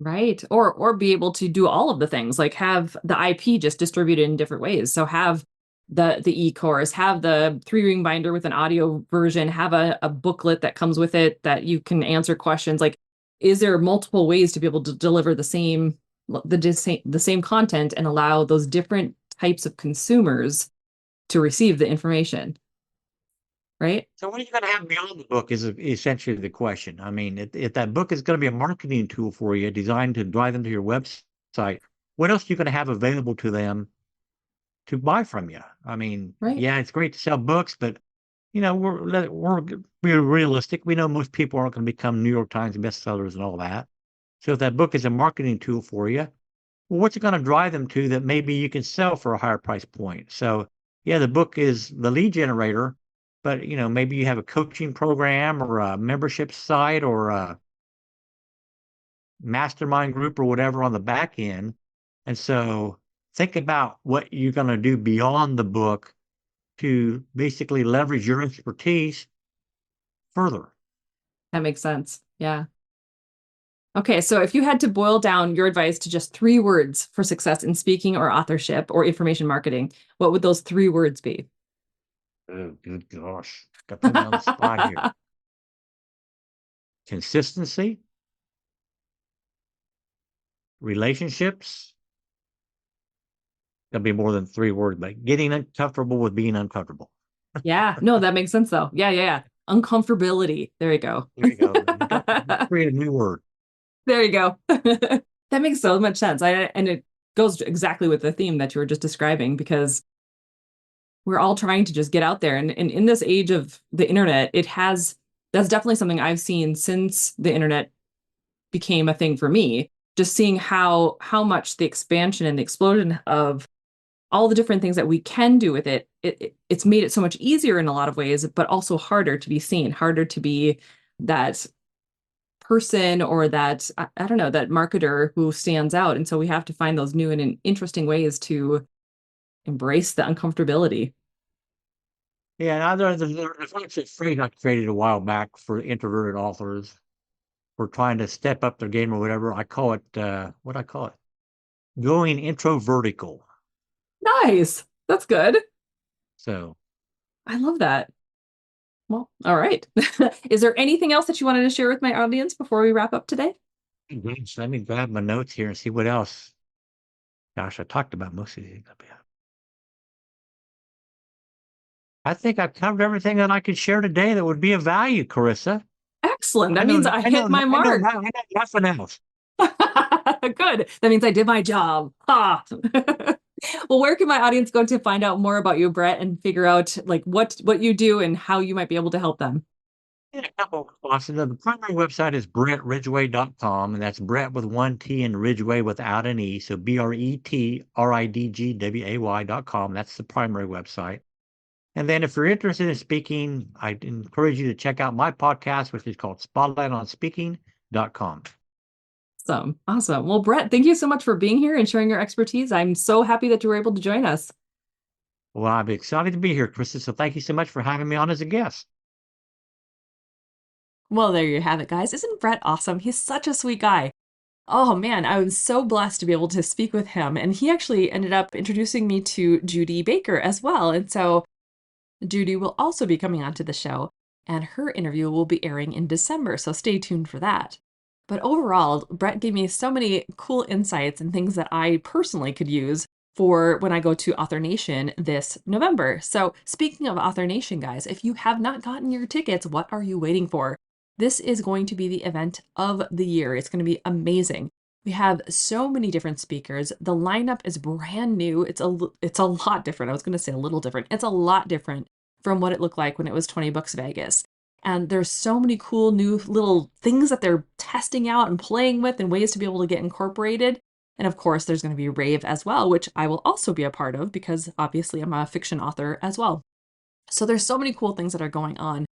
Right. Or be able to do all of the things, like have the IP just distributed in different ways. So have the e-course, have the 3-ring binder with an audio version, have a booklet that comes with it that you can answer questions. Like, is there multiple ways to be able to deliver the same content and allow those different types of consumers to receive the information, right? So what are you going to have beyond the book is essentially the question. I mean, if that book is going to be a marketing tool for you, designed to drive them to your website, what else are you going to have available to them to buy from you? I mean, Right. yeah, it's great to sell books, but we're realistic. We know most people aren't going to become New York Times bestsellers and all that. So if that book is a marketing tool for you, well, what's it going to drive them to that maybe you can sell for a higher price point? So yeah, the book is the lead generator, but maybe you have a coaching program or a membership site or a mastermind group or whatever on the back end. And so think about what you're going to do beyond the book to basically leverage your expertise further. That makes sense. Yeah. Okay, so if you had to boil down your advice to just 3 words for success in speaking or authorship or information marketing, what would those 3 words be? Oh, good gosh. Got put me on the spot here. Consistency, relationships. There'll be more than 3 words, but getting uncomfortable with being uncomfortable. Yeah, no, that makes sense though. Yeah, yeah, yeah. Uncomfortability. There you go. There you go. Create a new word. There you go. That makes so much sense. And it goes exactly with the theme that you were just describing, because we're all trying to just get out there. And in this age of the internet, that's definitely something I've seen since the internet became a thing for me. Just seeing how much the expansion and the explosion of all the different things that we can do with it's made it so much easier in a lot of ways, but also harder to be seen, harder to be that person or that, I don't know, that marketer who stands out. And so we have to find those new and interesting ways to embrace the uncomfortability. Yeah, now there's actually a phrase I created a while back for introverted authors who are trying to step up their game or whatever. I call it, what I call it? Going introvertical. Nice. That's good. So, I love that. Well, all right. Is there anything else that you wanted to share with my audience before we wrap up today? gosh, let me grab my notes here and see what else. Gosh, I talked about most of these. I think I've covered everything that I could share today that would be of value, Carissa. Excellent. I That know, means I I know, hit my I know, mark. I know nothing else. Good. That means I did my job. Ah. Well, where can my audience go to find out more about you, Bret, and figure out like what you do and how you might be able to help them? Yeah, a couple of options. The primary website is bretridgway.com, and that's Bret with one T and Ridgway without an E. So BRETRIDGWAY.com. That's the primary website. And then if you're interested in speaking, I encourage you to check out my podcast, which is called spotlightonspeaking.com. Awesome. Awesome. Well, Bret, thank you so much for being here and sharing your expertise. I'm so happy that you were able to join us. Well, I'm excited to be here, Krista. So thank you so much for having me on as a guest. Well, there you have it, guys. Isn't Bret awesome? He's such a sweet guy. Oh man, I was so blessed to be able to speak with him. And he actually ended up introducing me to Judy Baker as well. And so Judy will also be coming onto the show, and her interview will be airing in December. So stay tuned for that. But overall, Bret gave me so many cool insights and things that I personally could use for when I go to Author Nation this November. So speaking of Author Nation, guys, if you have not gotten your tickets, what are you waiting for? This is going to be the event of the year. It's going to be amazing. We have so many different speakers. The lineup is brand new. It's a lot different. I was going to say a little different. It's a lot different from what it looked like when it was 20 Bucks Vegas. And there's so many cool new little things that they're testing out and playing with and ways to be able to get incorporated. And of course, there's going to be rave as well, which I will also be a part of because obviously I'm a fiction author as well. So there's so many cool things that are going on.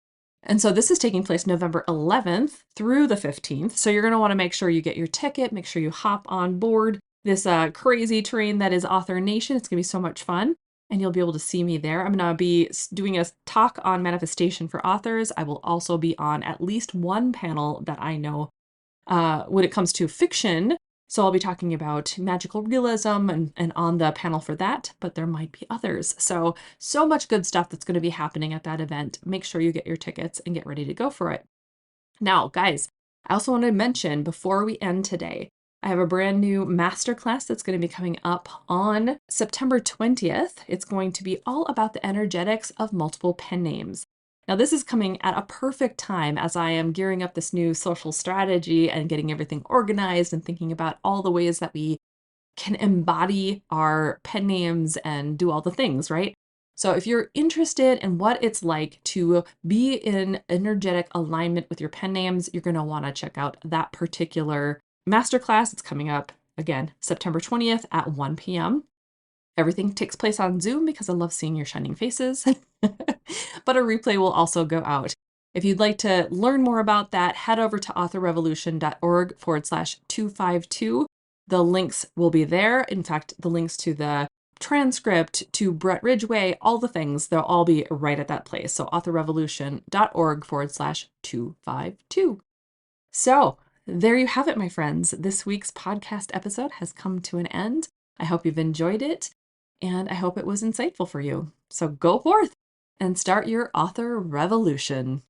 And so this is taking place November 11th through the 15th. So you're going to want to make sure you get your ticket, make sure you hop on board this crazy train that is Author Nation. It's going to be so much fun. And you'll be able to see me there. I'm going to be doing a talk on manifestation for authors. I will also be on at least one panel that I know when it comes to fiction So I'll be talking about magical realism and on the panel for that, but there might be others. So much good stuff that's going to be happening at that event. Make sure you get your tickets and get ready to go for it. Now, guys, I also want to mention before we end today, I have a brand new masterclass that's going to be coming up on September 20th. It's going to be all about the energetics of multiple pen names. Now, this is coming at a perfect time as I am gearing up this new social strategy and getting everything organized and thinking about all the ways that we can embody our pen names and do all the things, right? So if you're interested in what it's like to be in energetic alignment with your pen names, you're going to want to check out that particular masterclass. It's coming up again, September 20th at 1 p.m. Everything takes place on Zoom because I love seeing your shining faces, but a replay will also go out. If you'd like to learn more about that, head over to authorrevolution.org/252. The links will be there. In fact, the links to the transcript, to Bret Ridgway, all the things, they'll all be right at that place. So authorrevolution.org/252. So there you have it, my friends. This week's podcast episode has come to an end. I hope you've enjoyed it, and I hope it was insightful for you. So go forth and start your author revolution.